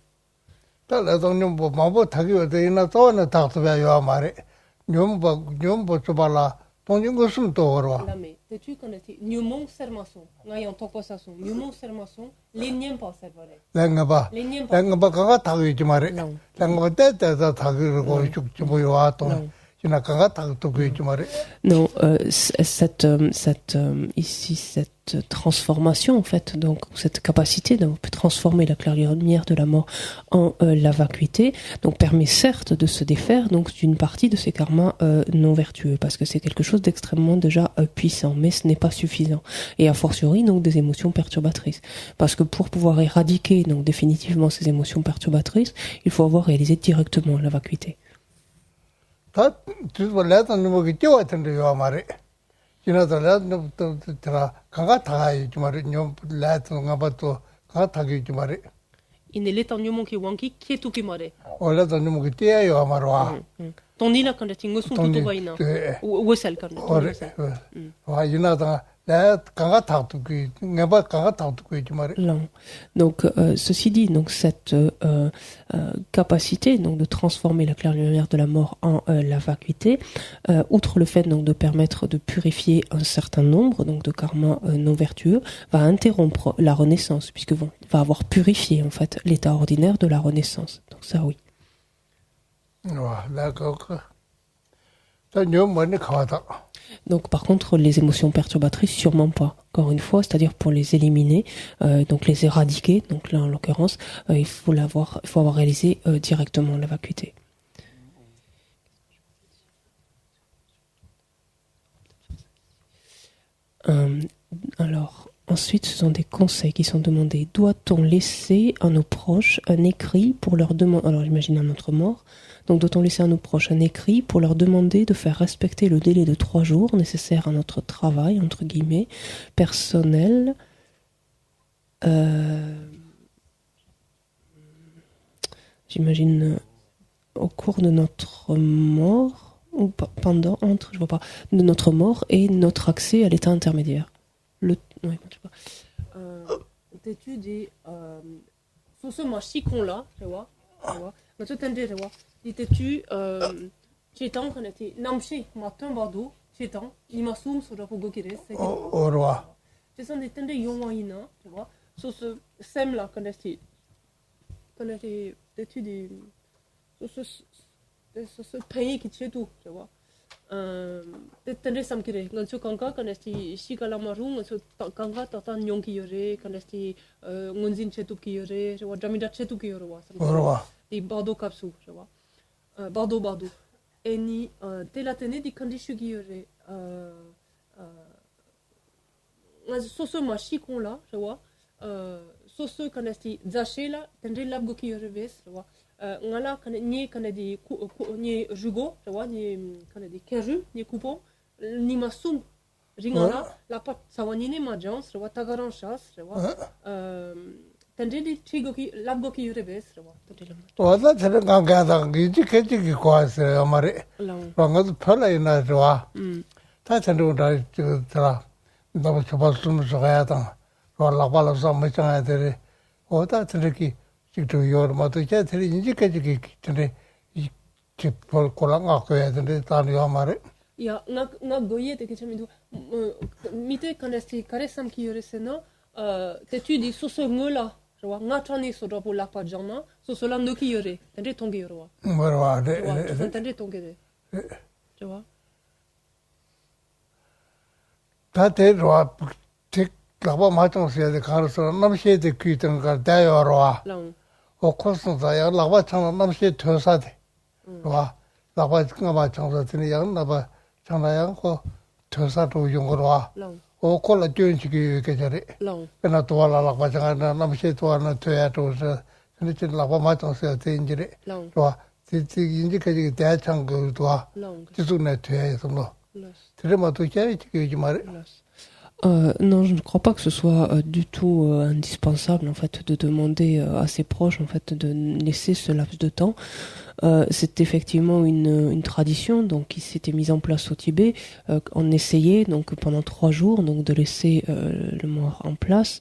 T'es-tu connais-tu Nyumon sermason, ngayon tokosason, Nyumon sermason, l'énième pas servare. L'énième pas. Non, ici cette transformation en fait, donc cette capacité de transformer la claire lumière de la mort en la vacuité, donc permet certes de se défaire donc d'une partie de ces karmas non vertueux, parce que c'est quelque chose d'extrêmement déjà puissant, mais ce n'est pas suffisant. Et a fortiori donc des émotions perturbatrices, parce que pour pouvoir éradiquer donc définitivement ces émotions perturbatrices, il faut avoir réalisé directement la vacuité. 다 주벌라도 뭐게 뛰어왔던데 요 말에 지나더라도 또 강가 타가지 말에 좀 라도 가봐도 강가 타기 말에 이네 레탄요몬 키 왕키 키투키 말에 올라도 뭐게 뛰어요 말와 돈이나 근데 팅고숨 도바이나 오셀 간데 와 이나다 강가 타도 그 내가 강가 타도 그 말에 donc ceci dit donc cette capacité donc de transformer la claire lumière de la mort en la vacuité, outre le fait donc de permettre de purifier un certain nombre donc de karmas non vertueux, va interrompre la renaissance, puisque va avoir purifié en fait l'état ordinaire de la renaissance. Donc ça oui. Donc par contre les émotions perturbatrices sûrement pas, encore une fois, c'est-à-dire pour les éliminer, donc les éradiquer, donc là en l'occurrence il faut avoir réalisé directement la vacuité. Alors ensuite ce sont des conseils qui sont demandés. Doit-on laisser à nos proches un écrit pour leur demander, alors j'imagine à notre mort, donc doit-on laisser à nos proches un écrit pour leur demander de faire respecter le délai de 3 jours nécessaire à notre travail, entre guillemets, personnel, j'imagine au cours de notre mort, ou pendant, entre, je vois pas, de notre mort et notre accès à l'état intermédiaire. Oui, je sais pas. T'es-tu dit, sous ce machicon-là, tu vois, mais tu t'entends, tu vois, t'es-tu, chétan, quand t'es, namché, matin, bardo, chétan, il m'a soum sur la pogokire, c'est que. Au roi. Tu sens des tendres yonwaïna, tu vois, sous ce sem-là, quand t'es-tu des, sous ce pays qui tue tout, tu vois. Tendres samkire, quand tu kanka, quand t'es, shikala marou, quand tu kanka, t'as nyong qui yore, quand t'es, ngonzin chetu qui yore, tu vois, jamida chetu qui yore, au roi. Des bardo kapsu, tu vois. Bardo. Et ni, t'es la tenue des conditions qui yore, sauce machicon là, tu vois, sauce quand t'es, zaché là, tendre labgo qui yore ves, tu vois. Ngala quand des ni jugo, tu vois, ni quand des caju, ni coupon, ni masum, ringala, la pat sawanine majans, tu vois, tagaran chas, tu vois. Tendre des trigo qui labgo qui yore ves, tu vois. Toi ça le ganga qui qui quoi c'est amare. Rangat phala ina joa. Ta tendre da tra. Da chapa sum soya ta. Ro la bala sa ma chang de. O ta tendre ki 지도 요르마도 제들이 인지까지 근데 이 콜랑아 거야 근데 다니요 말에 야 나 goye te kechamidu mite kanesti karesam ki yoresena t'es-tu dit sur ce mot là je vois ngatani so do pour la pajama so cela no ki yore tende tonge yoro voilà tende tonge tu vois 다들 와 라바 마찬가지야 가르서 남시에데 귀던 걸 대여로와 오코스다야 라바 창 남시에 퇴사돼 와 라바 그가 마찬가지니 양 라바 창나양 고 퇴사도 용거로 와 오콜라 쩐지기 계절에 그나 도와라 라바 창나 남시에 도와나 퇴야도 근데 라바 마찬가지야 된지래 와 지지 인지까지 대창 그도 와 지수네 퇴야서 뭐 들으면도 제지 말에 Non, je ne crois pas que ce soit du tout indispensable en fait de demander à ses proches en fait de laisser ce laps de temps. c'est effectivement une tradition donc qui s'était mise en place au Tibet. On essayait donc pendant 3 jours donc de laisser le mort en place.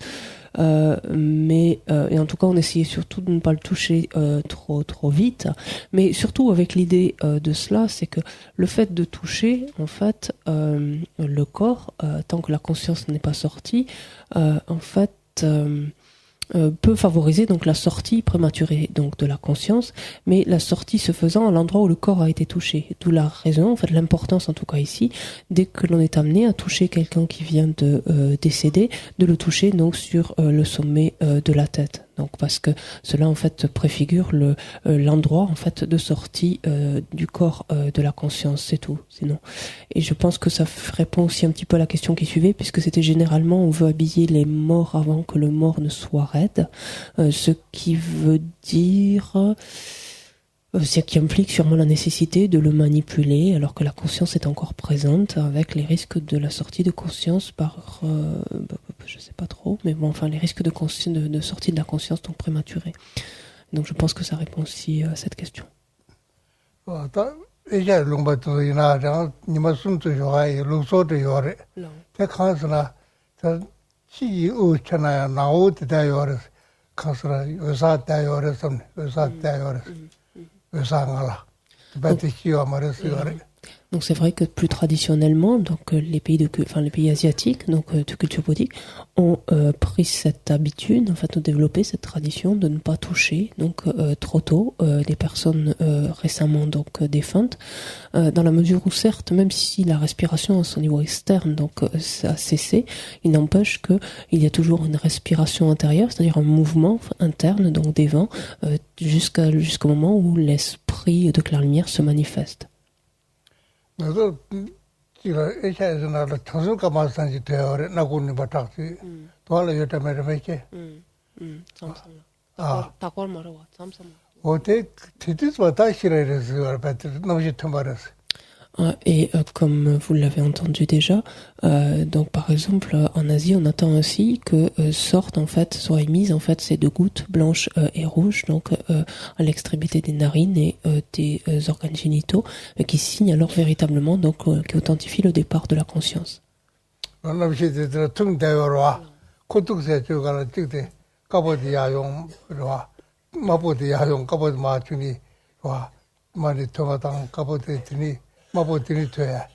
Et en tout cas on essayait surtout de ne pas le toucher trop vite, mais surtout avec l'idée de cela, c'est que le fait de toucher en fait le corps tant que la conscience n'est pas sortie en fait peut favoriser donc la sortie prématurée donc de la conscience, mais la sortie se faisant à l'endroit où le corps a été touché. D'où la raison, en fait, l'importance en tout cas ici, dès que l'on est amené à toucher quelqu'un qui vient de décéder, de le toucher donc sur le sommet de la tête. Donc parce que cela en fait préfigure l'endroit en fait de sortie du corps de la conscience, c'est tout. Sinon, et je pense que ça répond aussi un petit peu à la question qui suivait, puisque c'était généralement on veut habiller les morts avant que le mort ne soit raide, ce qui veut dire ce qui implique sûrement la nécessité de le manipuler alors que la conscience est encore présente, avec les risques de la sortie de conscience par je sais pas trop, mais bon, enfin les risques de sortie de la conscience donc prématurée. Donc je pense que ça répond aussi à cette question. Donc c'est vrai que plus traditionnellement, donc les pays asiatiques, donc de culture bouddhique, ont pris cette habitude, en fait, ont développé cette tradition de ne pas toucher donc trop tôt les personnes récemment donc défuntes, dans la mesure où certes, même si la respiration à son niveau externe donc ça a cessé, il n'empêche que il y a toujours une respiration intérieure, c'est-à-dire un mouvement interne donc des vents jusqu'au moment où l'esprit de claire lumière se manifeste. Et comme vous l'avez entendu déjà, donc par exemple en Asie on attend ainsi que soient émises en fait ces 2 gouttes blanches et rouges donc à l'extrémité des narines et des organes génitaux qui signent alors véritablement donc qui authentifient le départ de la conscience.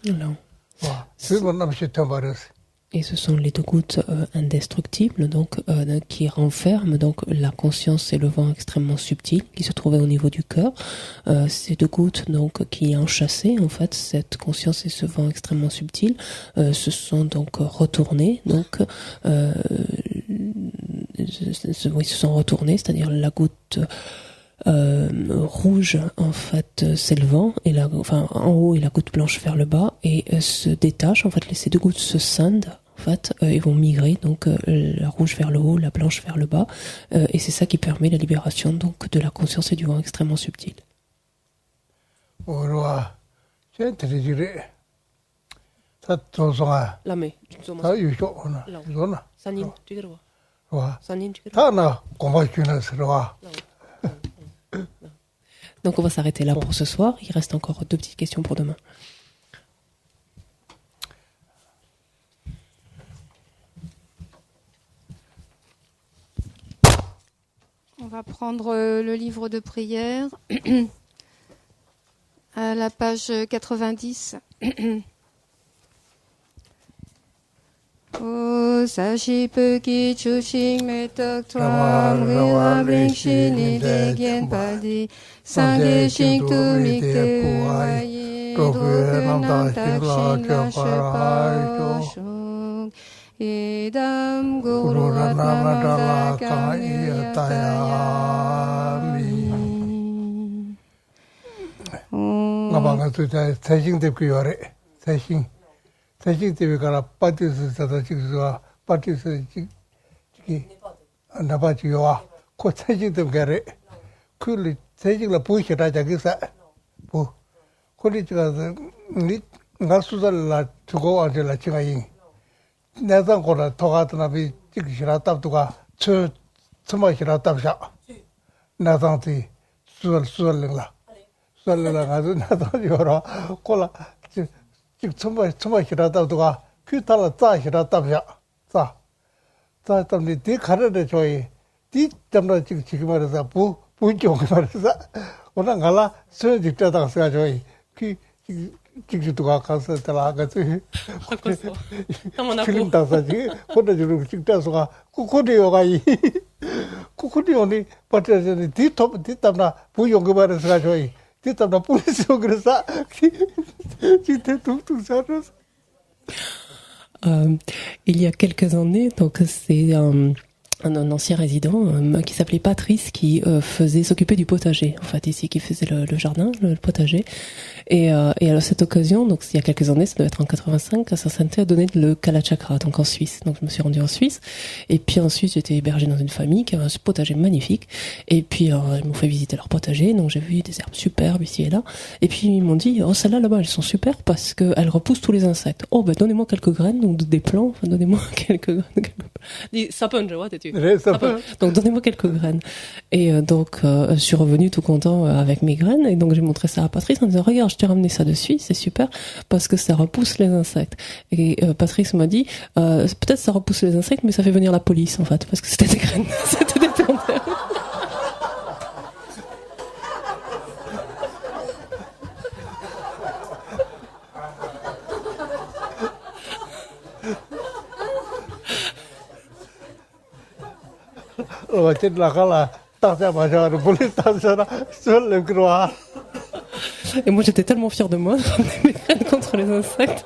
Non. Et ce sont les 2 gouttes indestructibles donc qui renferment donc la conscience et le vent extrêmement subtil qui se trouvait au niveau du cœur. Ces 2 gouttes donc qui enchassaient en fait cette conscience et ce vent extrêmement subtil se sont donc retournés donc se sont retournés, c'est-à-dire la goutte rouge en fait c'est le vent et en haut et la goutte blanche vers le bas et se détachent en fait ces 2 gouttes se scindent en fait et vont migrer donc la rouge vers le haut, la blanche vers le bas et c'est ça qui permet la libération donc de la conscience et du vent extrêmement subtil. Donc on va s'arrêter là pour ce soir. Il reste encore 2 petites questions pour demain. On va prendre le livre de prière à la page 90. O sashi ki chushing metak tram rila bring shini de gen padi sangye shing tu mikte uayi drogu nam tak shin la shepa shung idam guru ratnama dala iyatayami ngabanga tu tajing de kuyore tajing 대직대비 가라 빠뜨서 저저직서 빠뜨서 지기 나바지와 코 대직대 가래 그 대직라 보이셔다 자기사 뭐 콜리지가 니 가수살라 두고 앉을라 지가인 내가 거라 도가드나비 지기시라 답도가 저 처마시라 답샤 나상티 수월링라 살려라 가서 나도 요라 콜라 지금 처마 히라다도가 퀴탈라 짜 히라다냐 자 때문에 디 가르래 저희 디 때문에 지금 말해서 부족 말해서 오늘 갈라 저 직자다가 저희 그 직주도가 가서 들어가서 지금 다사지 혼자주로 직자서가 코코디오가 이 코코디오니 빠져서니 뒤탑나 부용 그 말해서 저희 뒤탑나 뿌리서 그래서 진짜 뚝뚝 살았어. Il y a quelques années, donc c'est un ancien résident qui s'appelait Patrice qui s'occupait du potager en fait ici, qui faisait le jardin, le potager, et à cette occasion, donc il y a quelques années, ça doit être en 85, sa sainteté a donné le Kalachakra, donc en Suisse. Donc je me suis rendue en Suisse, et puis ensuite j'étais hébergée dans une famille qui avait un potager magnifique, et puis ils m'ont fait visiter leur potager, donc j'ai vu des herbes superbes ici et là, et puis ils m'ont dit celles-là là-bas elles sont super parce que elles repoussent tous les insectes. Donnez-moi quelques graines, donc des plants, enfin donnez-moi quelques graines. Donc donnez-moi quelques graines. Et donc je suis revenue tout content avec mes graines, et donc j'ai montré ça à Patrice en disant regarde, je t'ai ramené ça de Suisse, c'est super parce que ça repousse les insectes. Et Patrice m'a dit peut-être ça repousse les insectes, mais ça fait venir la police en fait, parce que c'était des graines, c'était des plantes. Et moi j'étais tellement fière de moi de ramener mes graines contre les insectes.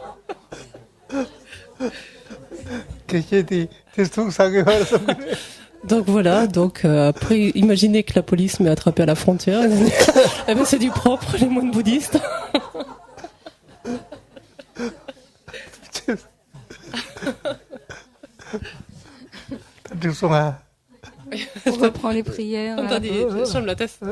Donc voilà, après imaginez que la police m'ait attrapé à la frontière. Eh ben c'est du propre, les moines bouddhistes. On reprend les prières. On t'a dit, je me la teste.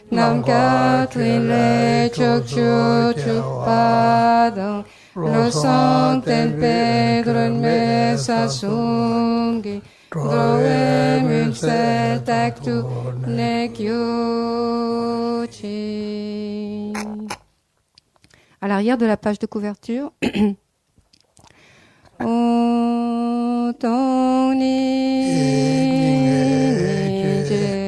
Nam Kathleen le chokchu chupadang lo sang ten pedron me sasungi droe mun se taktu ne kyochi. À l'arrière de la page de couverture. O tong ni je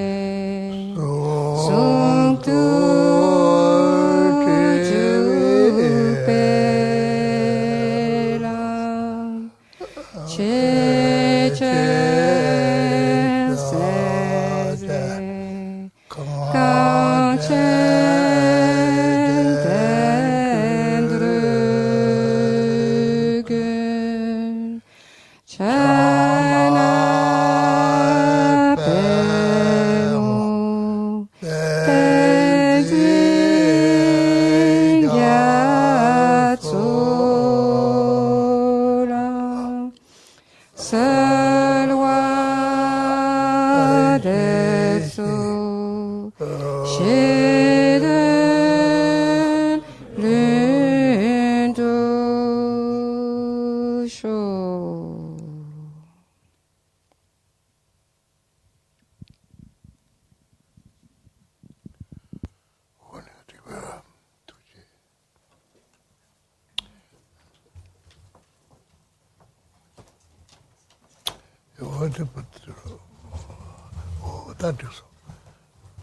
Osho.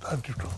Thank you.